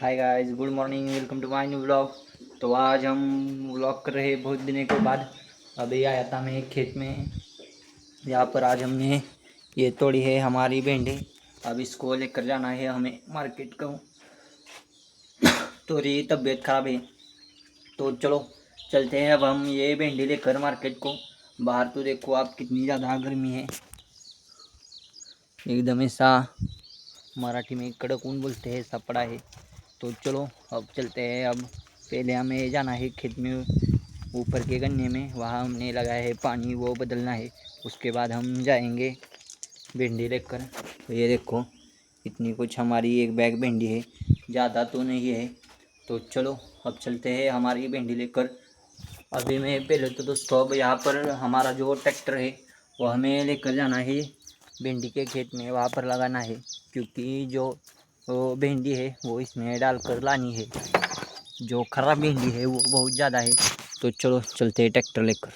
Hi guys, good morning, welcome to my new vlog. तो आज हम व्लॉग कर रहे हैं बहुत दिनों के बाद। अभी आया था मैं खेत में। यहाँ पर आज हमने ये तोड़ी है हमारी भिंडी। अब इसको लेकर जाना है हमें मार्केट को। तो ये तबीयत खराब है तो चलो चलते हैं अब हम ये भिंडी लेकर मार्केट को। बाहर तो देखो आप कितनी ज़्यादा गर्मी है, एकदम ऐसा मराठी में कड़क ऊन बोलते हैं ऐसा पड़ा है। तो चलो अब चलते हैं। अब पहले हमें जाना है खेत में, ऊपर के गन्ने में, वहाँ हमने लगाया है पानी, वो बदलना है। उसके बाद हम जाएंगे भिंडी लेकर। तो ये देखो इतनी कुछ हमारी एक बैग भिंडी है, ज़्यादा तो नहीं है। तो चलो अब चलते हैं हमारी भिंडी लेकर। अभी मैं पहले तो दोस्तों अब यहाँ पर हमारा जो ट्रैक्टर है वो हमें लेकर जाना है भिंडी के खेत में, वहाँ पर लगाना है। क्योंकि जो वो भिंडी है वो इसमें डालकर लानी है। जो खराब भिंडी है वो बहुत ज़्यादा है। तो चलो चलते हैं ट्रैक्टर लेकर।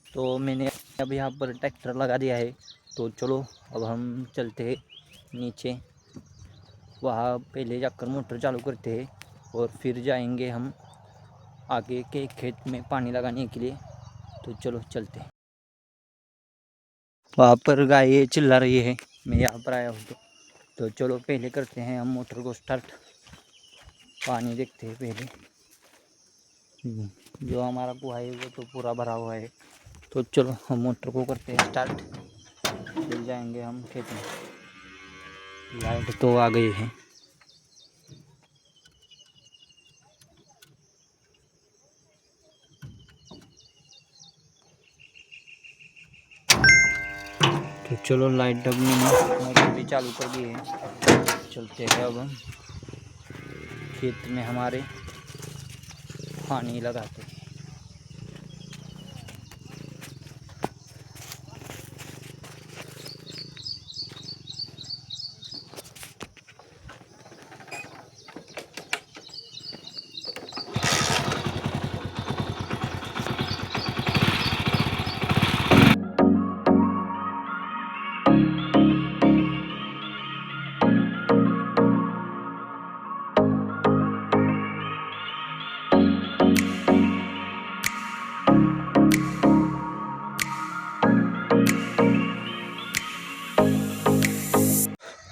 तो मैंने अब यहाँ पर ट्रैक्टर लगा दिया है। तो चलो अब हम चलते हैं नीचे, वहाँ पहले जाकर मोटर चालू करते हैं और फिर जाएंगे हम आगे के खेत में पानी लगाने के लिए। तो चलो चलते हैं। वहाँ पर गाय चिल्ला रही है, मैं यहाँ पर आया हूँ। तो चलो पहले करते हैं हम मोटर को स्टार्ट, पानी देखते हैं पहले। जो हमारा कुआँ है वो तो पूरा भरा हुआ है। तो चलो हम मोटर को करते हैं स्टार्ट, फिर जाएंगे हम खेत में। लाइट तो आ गई है। तो चलो लाइट अब मैंने मोटर भी चालू कर दी है। चलते हैं अब हम खेत में हमारे पानी लगाते हैं।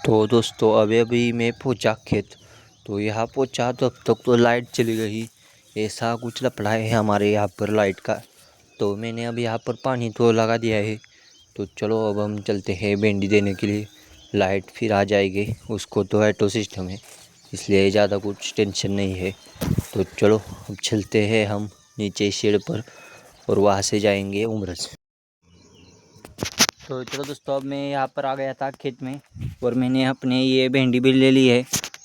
तो दोस्तों अभी मैं पहुंचा खेत। तो यहाँ पहुंचा तो अब तक तो लाइट चली गई। ऐसा कुछ लफड़ा है हमारे यहाँ पर लाइट का। तो मैंने अब यहाँ पर पानी तो लगा दिया है। तो चलो अब हम चलते हैं भिंडी देने के लिए। लाइट फिर आ जाएगी, उसको तो ऑटो सिस्टम है इसलिए ज़्यादा कुछ टेंशन नहीं है। तो चलो अब चलते हैं हम नीचे शेड पर और वहाँ से जाएंगे उमरस। तो चलो दोस्तों अब मैं यहाँ पर आ गया था खेत में और मैंने अपने ये भिंडी भी ले ली है।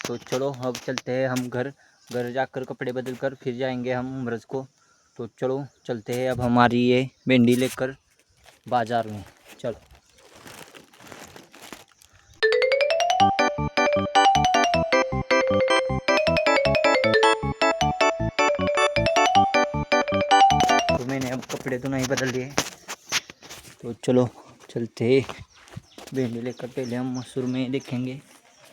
तो चलो अब चलते हैं हम घर जाकर कपड़े बदल कर फिर जाएंगे हम उमरस को। तो चलो चलते हैं अब हमारी ये भिंडी लेकर बाज़ार में। चलो तो मैंने अब कपड़े तो नहीं बदल लिए। तो चलो चलते भिंडी लेकर। पहले हम मसूर में देखेंगे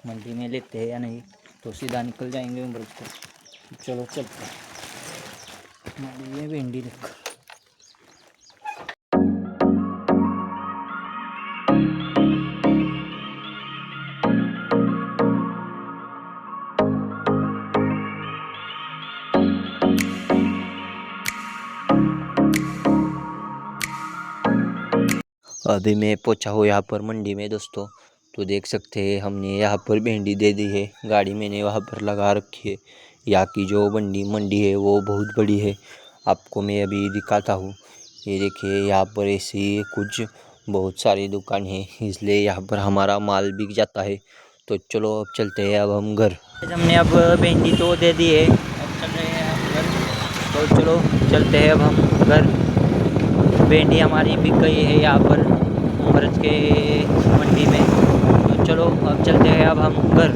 मंडी में लेते हैं या नहीं, तो सीधा निकल जाएंगे उमरस को। चलो चलते हैं मंडी में भिंडी लेकर। अभी मैं पहुंचा हूँ यहाँ पर मंडी में दोस्तों। तो देख सकते हैं हमने यहाँ पर भिंडी दे दी है, गाड़ी मैंने वहाँ पर लगा रखी है। यहाँ की जो मंडी है वो बहुत बड़ी है, आपको मैं अभी दिखाता हूँ। ये देखिए यहाँ पर ऐसी कुछ बहुत सारी दुकान है, इसलिए यहाँ पर हमारा माल बिक जाता है। तो चलो अब चलते हैं अब हम घर। हमने अब भिंडी तो दे दी है, अब चल रहे हैं हम घर। तो चलो चलते हैं अब हम घर। भिंडी हमारी बिक गई है यहाँ पर उमरस के मंडी में। तो चलो अब चलते हैं अब हम घर।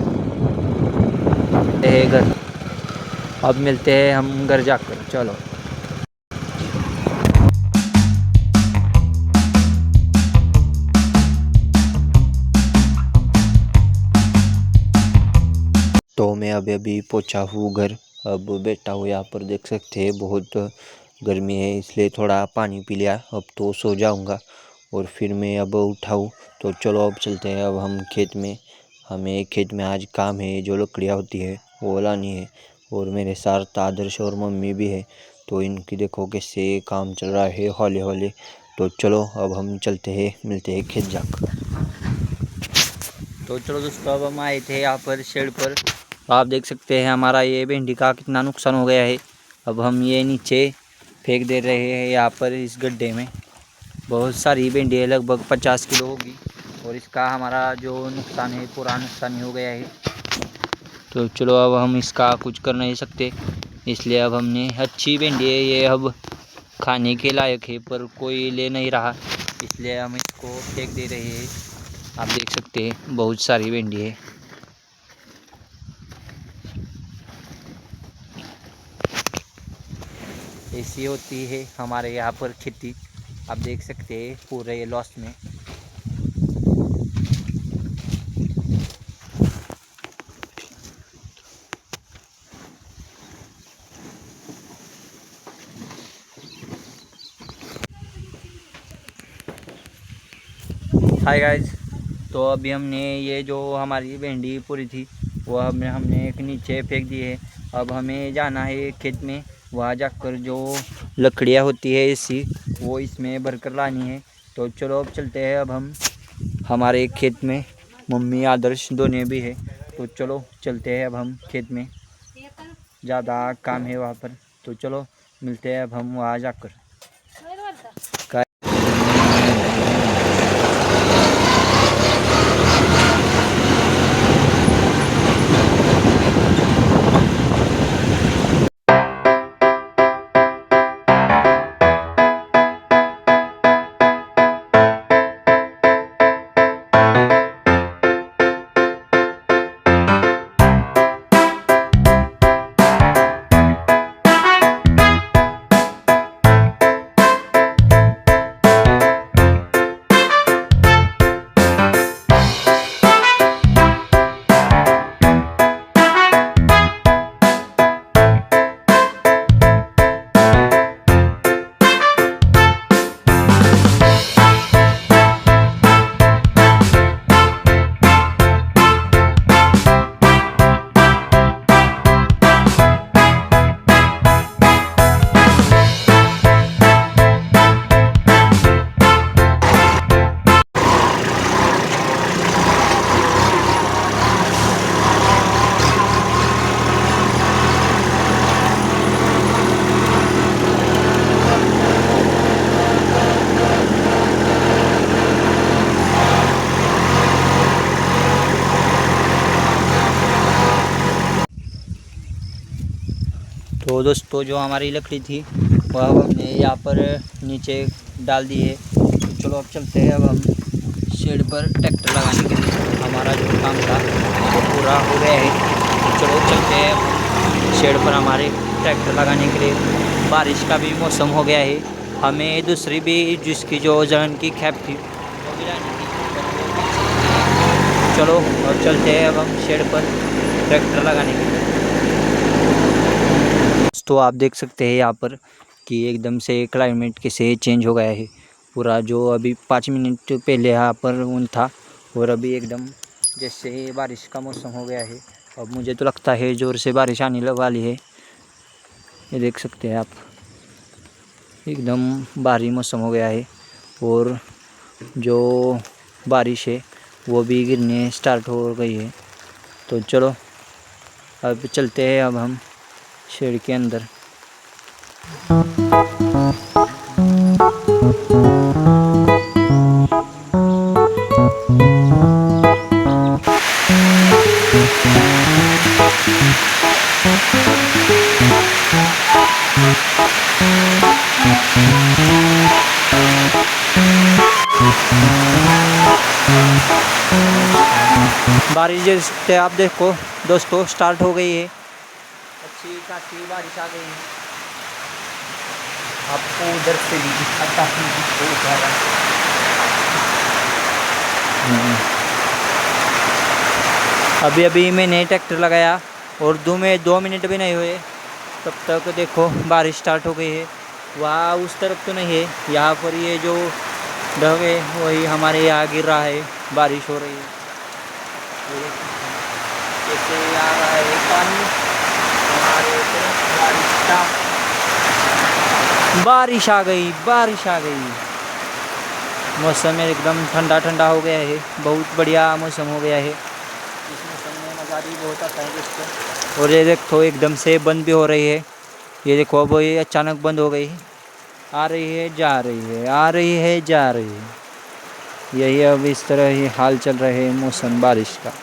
अब मिलते हैं हम घर जाकर। चलो तो मैं अभी अभी पहुंचा हूँ घर। अब बैठा हूँ यहाँ पर, देख सकते हैं बहुत गर्मी है, इसलिए थोड़ा पानी पी लिया। अब तो सो जाऊँगा और फिर मैं अब उठाऊँ। तो चलो अब चलते हैं अब हम खेत में। हमें खेत में आज काम है, जो लकड़ियाँ होती है वो लानी है। और मेरे साथ आदर्श और मम्मी भी है, तो इनकी देखो कैसे काम चल रहा है हौले हौले। तो चलो अब हम चलते हैं, मिलते हैं खेत जाकर। तो चलो दोस्तों, अब हम आए थे यहाँ पर शेड पर। आप देख सकते हैं हमारा ये भिंडी का कितना नुकसान हो गया है। अब हम ये नीचे फेंक दे रहे हैं यहाँ पर इस गड्ढे में। बहुत सारी भिंडी है, लगभग 50 किलो होगी। और इसका हमारा जो नुकसान है पूरा नुकसान ही हो गया है। तो चलो अब हम इसका कुछ कर नहीं सकते, इसलिए अब हमने अच्छी भिंडी है ये, अब खाने के लायक है, पर कोई ले नहीं रहा, इसलिए हम इसको फेंक दे रहे हैं। आप देख सकते हैं बहुत सारी भिंडी है। ऐसी होती है हमारे यहाँ पर खेती। आप देख सकते हैं पूरे लॉस में। हाय गाइस, तो अभी हमने ये जो हमारी भिंडी पूरी थी वो हमने एक नीचे फेंक दी है। अब हमें जाना है खेत में, वहाँ जाकर जो लकड़ियाँ होती है ऐसी वो इसमें भरकर लानी है। तो चलो अब चलते हैं अब हम हमारे खेत में। मम्मी आदर्श दोनों भी है, तो चलो चलते हैं अब हम खेत में। ज़्यादा काम है वहाँ पर, तो चलो मिलते हैं अब हम वहाँ जाकर। तो दोस्तों, जो हमारी लकड़ी थी वह अब हमने यहाँ पर नीचे डाल दी है। तो चलो अब चलते हैं अब हम शेड पर ट्रैक्टर लगाने के लिए। हमारा जो काम था वो पूरा हो गया है। तो चलो चलते हैं अब शेड पर हमारे ट्रैक्टर लगाने के लिए। बारिश का भी मौसम हो गया है, हमें दूसरी भी जिसकी जो जन की कैप थी वो भी लानी थी। चलो अब चलते हैं अब हम शेड पर ट्रैक्टर लगाने के लिए। तो आप देख सकते हैं यहाँ पर कि एकदम से क्लाइमेट कैसे चेंज हो गया है पूरा। जो अभी 5 मिनट पहले यहाँ पर ऊन था और अभी एकदम जैसे बारिश का मौसम हो गया है। अब मुझे तो लगता है ज़ोर से बारिश आने वाली है। ये देख सकते हैं आप, एकदम भारी मौसम हो गया है और जो बारिश है वो भी गिरने स्टार्ट हो गई है। तो चलो अब चलते हैं अब हम शेड के अंदर। बारिश जैसे आप देखो दोस्तों स्टार्ट हो गई है, अच्छी खासी बारिश आ गई है। आपको उधर से भी दिखाता हूँ तो ज़्यादा। अभी अभी मैंने ट्रैक्टर लगाया और 2 मिनट भी नहीं हुए तब तक देखो बारिश स्टार्ट हो गई है। वहाँ उस तरफ तो नहीं है, यहाँ पर ये जो ढग है वही हमारे यहाँ गिर रहा है, बारिश हो रही है। जैसे आ रहा है पानी हमारे बारिश आ गई, बारिश आ गई। मौसम एकदम ठंडा ठंडा हो गया है, बहुत बढ़िया मौसम हो गया है। इस मौसम में मज़ा भी बहुत आता है दोस्तों। और ये देखो एकदम से बंद भी हो रही है, ये देखो अब ये अचानक बंद हो गई, आ रही है जा रही है, आ रही है जा रही है। यही अब इस तरह ही हाल चल रहे है मौसम बारिश का।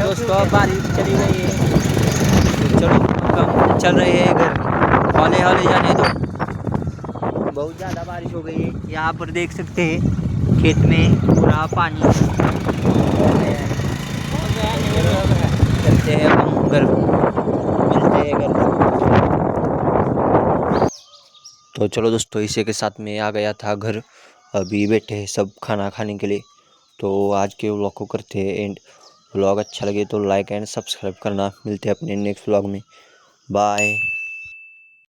दोस्तों अब बारिश चली गई है, तो चलो हम चल रहे हैं घर। हौले हौले जाने दो, बहुत ज़्यादा बारिश हो गई है। यहाँ पर देख सकते हैं खेत में पूरा पानी हो गया है। चलते हैं अब हम घर, मिलते हैं घर। तो चलो दोस्तों, इसी के साथ में आ गया था घर। अभी बैठे हैं सब खाना खाने के लिए। तो आज के व्लॉग को करते हैं एंड। व्लॉग अच्छा लगे तो लाइक एंड सब्सक्राइब करना। मिलते हैं अपने नेक्स्ट व्लॉग में। बाय।